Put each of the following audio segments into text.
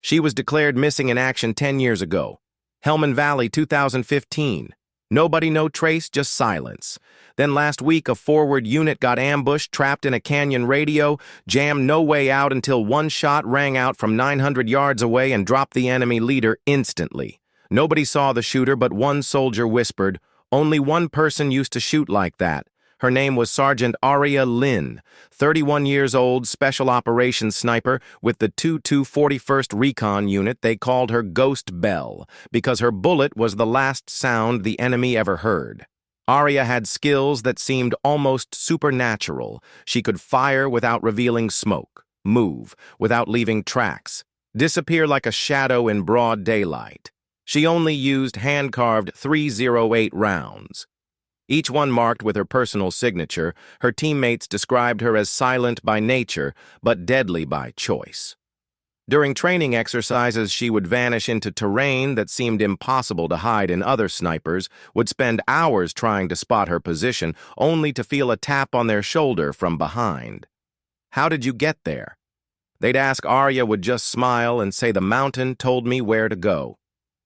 She was declared missing in action 10 years ago. Helmand Valley, 2015. Nobody, no trace, just silence. Then last week, a forward unit got ambushed, trapped in a canyon radio, jammed no way out until one shot rang out from 900 yards away and dropped the enemy leader instantly. Nobody saw the shooter, but one soldier whispered, "Only one person used to shoot like that." Her name was Sergeant Aria Lin, 31 years old, special operations sniper with the 2241st Recon Unit. They called her Ghost Bell because her bullet was the last sound the enemy ever heard. Aria had skills that seemed almost supernatural. She could fire without revealing smoke, move without leaving tracks, disappear like a shadow in broad daylight. She only used hand-carved .308 rounds. Each one marked with her personal signature. Her teammates described her as silent by nature, but deadly by choice. During training exercises, she would vanish into terrain that seemed impossible to hide in. Other snipers would spend hours trying to spot her position, only to feel a tap on their shoulder from behind. "How did you get there?" They'd ask. Aria would just smile and say, "The mountain told me where to go."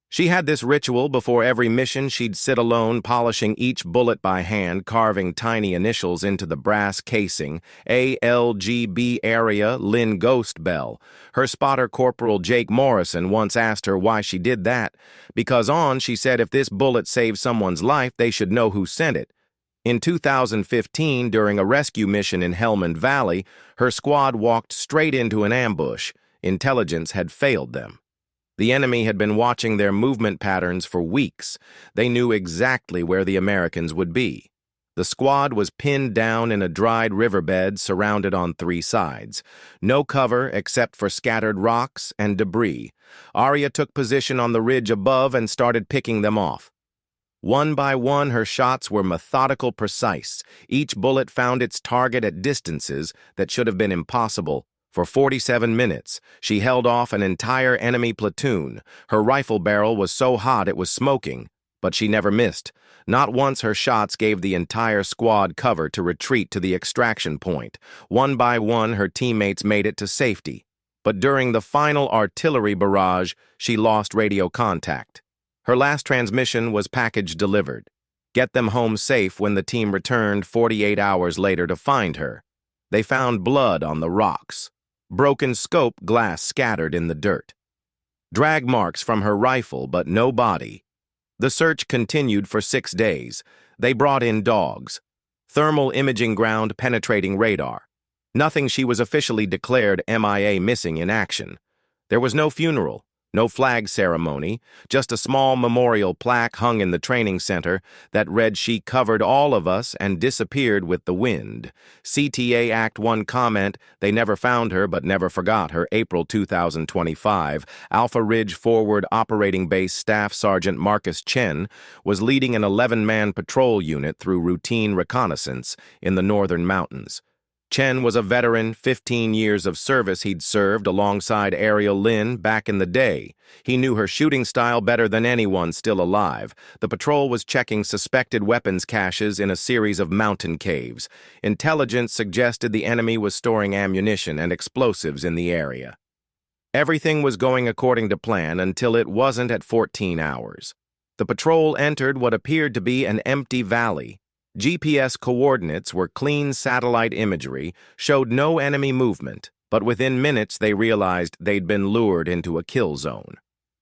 She had this ritual before every mission. She'd sit alone, polishing each bullet by hand, carving tiny initials into the brass casing. ALGB Area Lynn Ghost Bell. Her spotter, Corporal Jake Morrison, once asked her why she did that. Because she said, if this bullet saved someone's life, they should know who sent it. In 2015, during a rescue mission in Helmand Valley, her squad walked straight into an ambush. Intelligence had failed them. The enemy had been watching their movement patterns for weeks. They knew exactly where the Americans would be. The squad was pinned down in a dried riverbed surrounded on three sides. No cover except for scattered rocks and debris. Aria took position on the ridge above and started picking them off. One by one, her shots were methodical, precise. Each bullet found its target at distances that should have been impossible. For 47 minutes, she held off an entire enemy platoon. Her rifle barrel was so hot it was smoking, but she never missed. Not once her shots gave the entire squad cover to retreat to the extraction point. One by one, her teammates made it to safety. But during the final artillery barrage, she lost radio contact. Her last transmission was package delivered. Get them home safe when the team returned 48 hours later to find her. They found blood on the rocks. Broken scope glass scattered in the dirt. Drag marks from her rifle, but no body. The search continued for 6 days. They brought in dogs. Thermal imaging ground penetrating radar. Nothing. She was officially declared MIA, missing in action. There was no funeral, no flag ceremony, just a small memorial plaque hung in the training center that read, "She covered all of us and disappeared with the wind." CTA Act 1 comment, "They never found her but never forgot her." April 2025. Alpha Ridge Forward Operating Base Staff Sergeant Marcus Chen was leading an 11-man patrol unit through routine reconnaissance in the northern mountains. Chen was a veteran, 15 years of service. He'd served alongside Ariel Lin back in the day. He knew her shooting style better than anyone still alive. The patrol was checking suspected weapons caches in a series of mountain caves. Intelligence suggested the enemy was storing ammunition and explosives in the area. Everything was going according to plan until it wasn't at 14 hours. The patrol entered what appeared to be an empty valley. GPS coordinates were clean satellite imagery, showed no enemy movement, but within minutes they realized they'd been lured into a kill zone.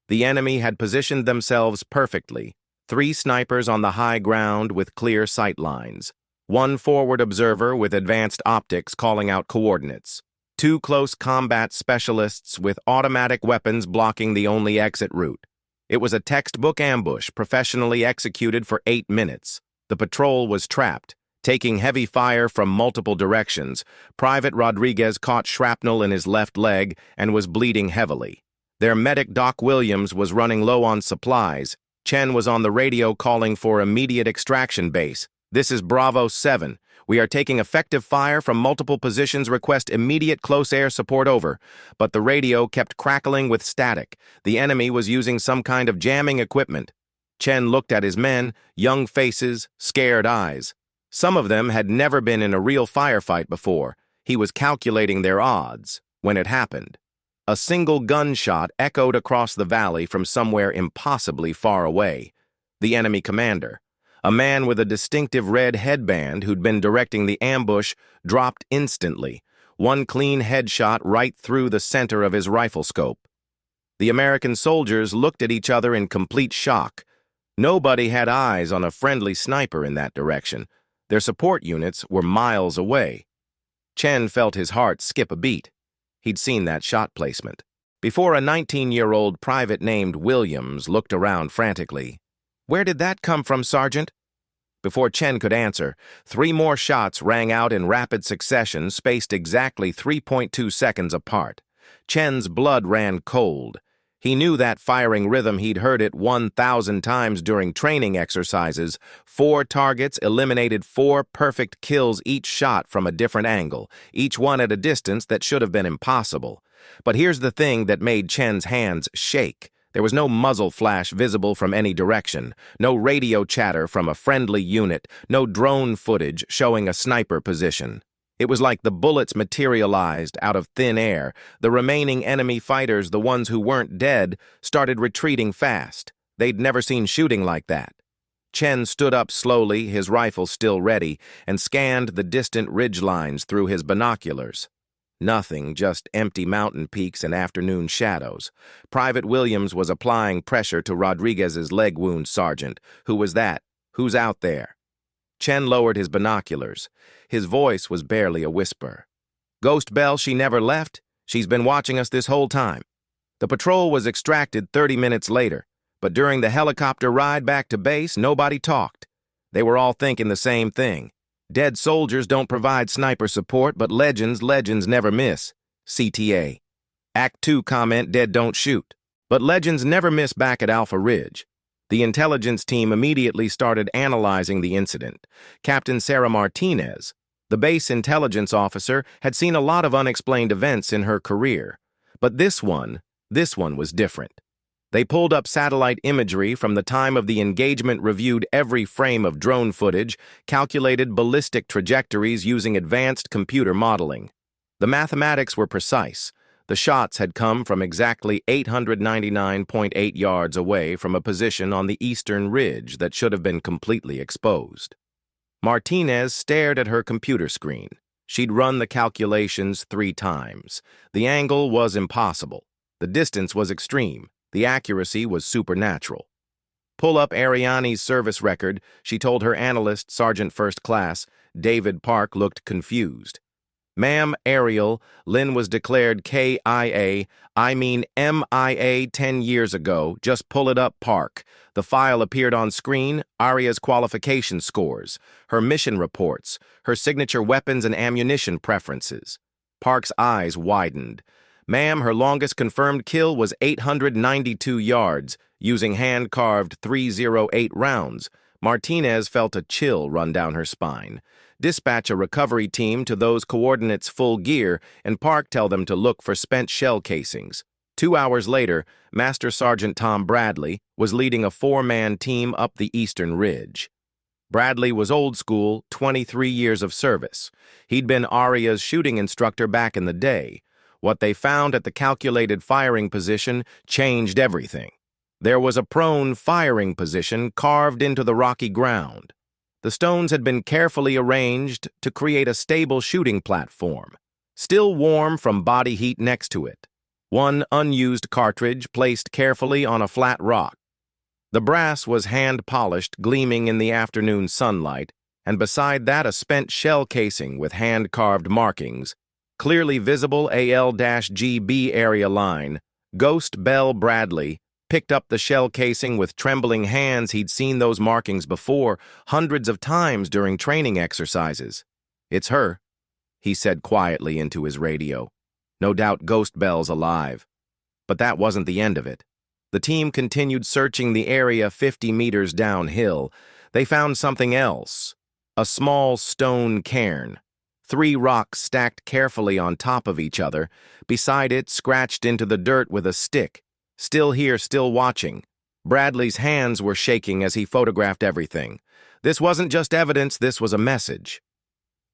The enemy had positioned themselves perfectly, 3 snipers on the high ground with clear sight lines, 1 forward observer with advanced optics calling out coordinates, 2 close combat specialists with automatic weapons blocking the only exit route. It was a textbook ambush, professionally executed for 8 minutes. The patrol was trapped, taking heavy fire from multiple directions. Private Rodriguez caught shrapnel in his left leg and was bleeding heavily. Their medic, Doc Williams, was running low on supplies. Chen was on the radio calling for immediate extraction base. "This is Bravo 7. We are taking effective fire from multiple positions. Request immediate close air support, over." But the radio kept crackling with static. The enemy was using some kind of jamming equipment. Chen looked at his men, young faces, scared eyes. Some of them had never been in a real firefight before. He was calculating their odds when it happened. A single gunshot echoed across the valley from somewhere impossibly far away. The enemy commander, a man with a distinctive red headband who'd been directing the ambush, dropped instantly, one clean headshot right through the center of his rifle scope. The American soldiers looked at each other in complete shock. Nobody had eyes on a friendly sniper in that direction. Their support units were miles away. Chen felt his heart skip a beat. He'd seen that shot placement. Before a 19-year-old private named Williams looked around frantically. "Where did that come from, Sergeant?" Before Chen could answer, 3 more shots rang out in rapid succession, spaced exactly 3.2 seconds apart. Chen's blood ran cold. He knew that firing rhythm. He'd heard it 1,000 times during training exercises. 4 targets eliminated 4 perfect kills, each shot from a different angle, each one at a distance that should have been impossible. But here's the thing that made Chen's hands shake. There was no muzzle flash visible from any direction, no radio chatter from a friendly unit, no drone footage showing a sniper position. It was like the bullets materialized out of thin air. The remaining enemy fighters, the ones who weren't dead, started retreating fast. They'd never seen shooting like that. Chen stood up slowly, his rifle still ready, and scanned the distant ridgelines through his binoculars. Nothing, just empty mountain peaks and afternoon shadows. Private Williams was applying pressure to Rodriguez's leg wound. "Sergeant, who was that? Who's out there?" Chen lowered his binoculars. His voice was barely a whisper. "Ghost Belle, she never left. She's been watching us this whole time." The patrol was extracted 30 minutes later, but during the helicopter ride back to base, nobody talked. They were all thinking the same thing. Dead soldiers don't provide sniper support, but legends never miss. CTA. Act 2 comment, dead don't shoot. But legends never miss back at Alpha Ridge. The intelligence team immediately started analyzing the incident. Captain Sarah Martinez, the base intelligence officer, had seen a lot of unexplained events in her career. But this one was different. They pulled up satellite imagery from the time of the engagement, reviewed every frame of drone footage, calculated ballistic trajectories using advanced computer modeling. The mathematics were precise. The shots had come from exactly 899.8 yards away from a position on the eastern ridge that should have been completely exposed. Martinez stared at her computer screen. She'd run the calculations 3 times. The angle was impossible. The distance was extreme. The accuracy was supernatural. "Pull up Ariani's service record," she told her analyst, Sergeant First Class. David Park looked confused. "Ma'am, Ariel, Lynn was declared KIA, I mean MIA 10 years ago. Just pull it up, Park." The file appeared on screen, Aria's qualification scores, her mission reports, her signature weapons and ammunition preferences. Park's eyes widened. "Ma'am, her longest confirmed kill was 892 yards, using hand-carved .308 rounds. Martinez felt a chill run down her spine. "Dispatch a recovery team to those coordinates full gear, and Park tell them to look for spent shell casings." 2 hours later, Master Sergeant Tom Bradley was leading a 4-man team up the eastern ridge. Bradley was old school, 23 years of service. He'd been Aria's shooting instructor back in the day. What they found at the calculated firing position changed everything. There was a prone firing position carved into the rocky ground. The stones had been carefully arranged to create a stable shooting platform, still warm from body heat next to it. One unused cartridge placed carefully on a flat rock. The brass was hand-polished, gleaming in the afternoon sunlight, and beside that a spent shell casing with hand-carved markings, clearly visible AL-GB area line. Ghost Belle Bradley picked up the shell casing with trembling hands. He'd seen those markings before, hundreds of times during training exercises. "It's her," he said quietly into his radio. "No doubt Ghost Belle's alive." But that wasn't the end of it. The team continued searching the area 50 meters downhill. They found something else. A small stone cairn. 3 rocks stacked carefully on top of each other. Beside it, scratched into the dirt with a stick. "Still here, still watching." Bradley's hands were shaking as he photographed everything. This wasn't just evidence, this was a message.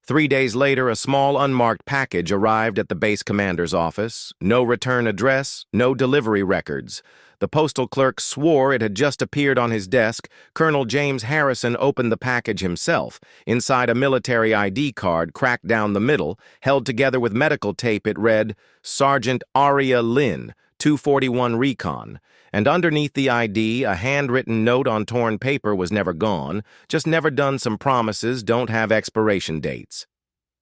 3 days later, a small unmarked package arrived at the base commander's office. No return address, no delivery records. The postal clerk swore it had just appeared on his desk. Colonel James Harrison opened the package himself. Inside a military ID card cracked down the middle, held together with medical tape, it read, Sergeant Aria Lynn, 241 Recon. And underneath the ID, a handwritten note on torn paper was never gone, just never done some promises, don't have expiration dates.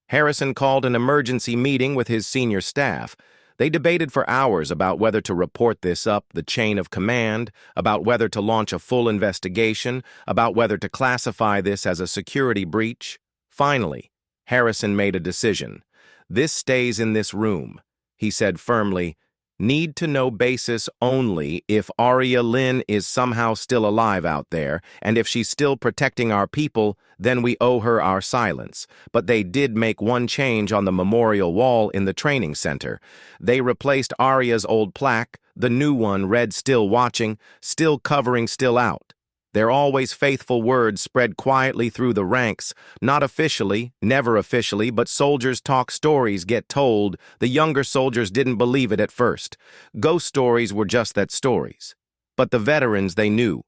Harrison called an emergency meeting with his senior staff. They debated for hours about whether to report this up the chain of command, about whether to launch a full investigation, about whether to classify this as a security breach. Finally, Harrison made a decision. This stays in this room. He said firmly, need to know basis only if Aria Lynn is somehow still alive out there, and if she's still protecting our people, then we owe her our silence. But they did make one change on the memorial wall in the training center. They replaced Aria's old plaque, the new one read still watching, still covering, still out. Their always faithful words spread quietly through the ranks, not officially, never officially, but soldiers talk, stories get told. The younger soldiers didn't believe it at first. Ghost stories were just that, stories. But the veterans, they knew.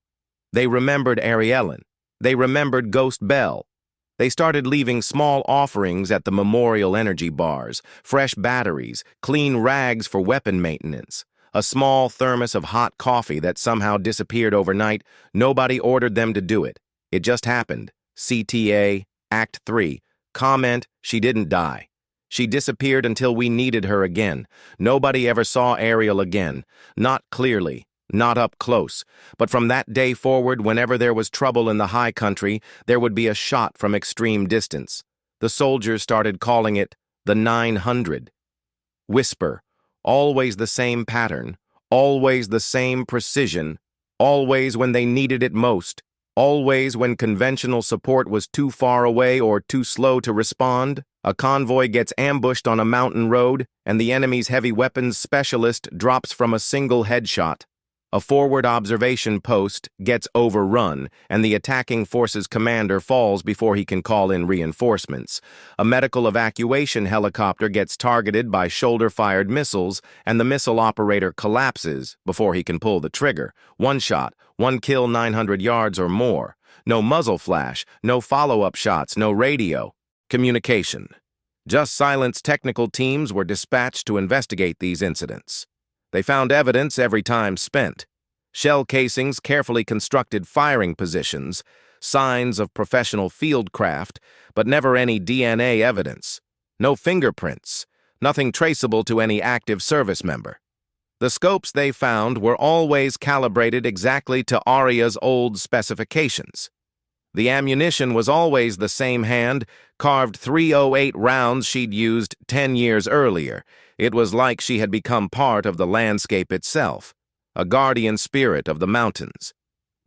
They remembered Ariellen. They remembered Ghost Bell. They started leaving small offerings at the memorial energy bars, fresh batteries, clean rags for weapon maintenance. A small thermos of hot coffee that somehow disappeared overnight. Nobody ordered them to do it. It just happened. CTA, Act 3. Comment, she didn't die. She disappeared until we needed her again. Nobody ever saw Ariel again. Not clearly, not up close. But from that day forward, whenever there was trouble in the high country, there would be a shot from extreme distance. The soldiers started calling it the 900. Whisper. Always the same pattern, always the same precision, always when they needed it most, always when conventional support was too far away or too slow to respond. A convoy gets ambushed on a mountain road, and the enemy's heavy weapons specialist drops from a single headshot. A forward observation post gets overrun, and the attacking force's commander falls before he can call in reinforcements. A medical evacuation helicopter gets targeted by shoulder-fired missiles, and the missile operator collapses before he can pull the trigger. One shot, one kill, 900 yards or more. No muzzle flash, no follow-up shots, no radio. Communication. Just Silence technical teams were dispatched to investigate these incidents. They found evidence every time spent. Shell casings, carefully constructed firing positions, signs of professional fieldcraft, but never any DNA evidence. No fingerprints, nothing traceable to any active service member. The scopes they found were always calibrated exactly to Aria's old specifications. The ammunition was always the same hand, carved .308 rounds she'd used 10 years earlier. It was like she had become part of the landscape itself, a guardian spirit of the mountains.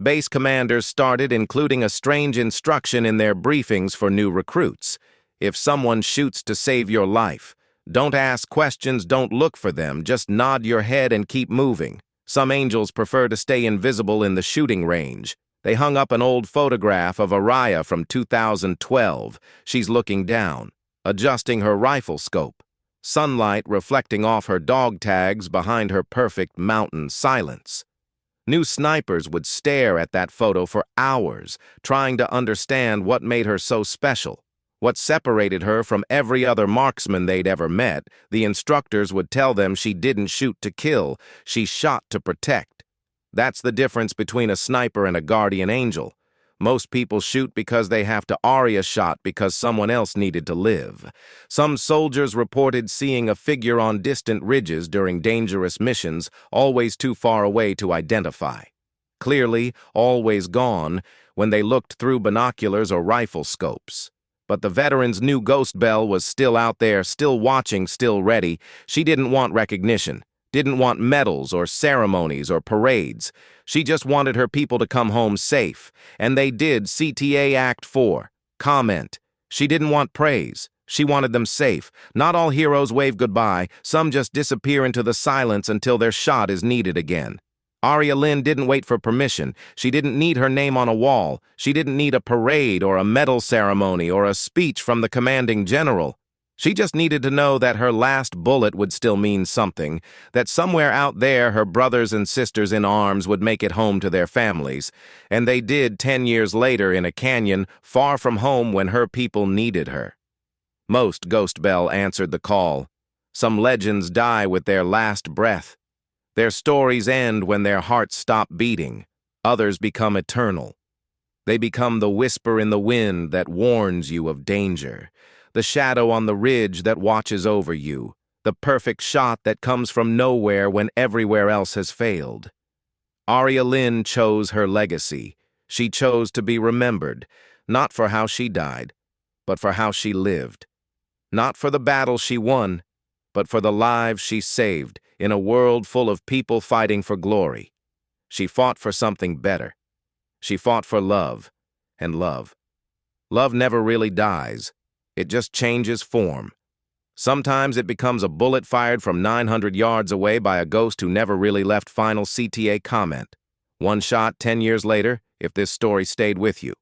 Base commanders started including a strange instruction in their briefings for new recruits. If someone shoots to save your life, don't ask questions, don't look for them, just nod your head and keep moving. Some angels prefer to stay invisible in the shooting range. They hung up an old photograph of Araya from 2012. She's looking down, adjusting her rifle scope. Sunlight reflecting off her dog tags behind her perfect mountain silence. New snipers would stare at that photo for hours, trying to understand what made her so special. What separated her from every other marksman they'd ever met. The instructors would tell them she didn't shoot to kill, she shot to protect. That's the difference between a sniper and a guardian angel. Most people shoot because they have to. Aria shot because someone else needed to live. Some soldiers reported seeing a figure on distant ridges during dangerous missions, always too far away to identify. Clearly, always gone when they looked through binoculars or rifle scopes. But the veterans knew Ghost Bell was still out there, still watching, still ready. She didn't want recognition. Didn't want medals or ceremonies or parades. She just wanted her people to come home safe. And they did. CTA Act 4. Comment. She didn't want praise. She wanted them safe. Not all heroes wave goodbye. Some just disappear into the silence until their shot is needed again. Aria Lynn didn't wait for permission. She didn't need her name on a wall. She didn't need a parade or a medal ceremony or a speech from the commanding general. She just needed to know that her last bullet would still mean something, that somewhere out there her brothers and sisters in arms would make it home to their families. And they did 10 years later in a canyon far from home when her people needed her. Most Ghost Bell answered the call. Some legends die with their last breath. Their stories end when their hearts stop beating. Others become eternal. They become the whisper in the wind that warns you of danger, the shadow on the ridge that watches over you, the perfect shot that comes from nowhere when everywhere else has failed. Aria Lynn chose her legacy. She chose to be remembered, not for how she died, but for how she lived. Not for the battle she won, but for the lives she saved in a world full of people fighting for glory. She fought for something better. She fought for love, and love. Love never really dies. It just changes form. Sometimes it becomes a bullet fired from 900 yards away by a ghost who never really left final CTA comment. One shot 10 years later, if this story stayed with you.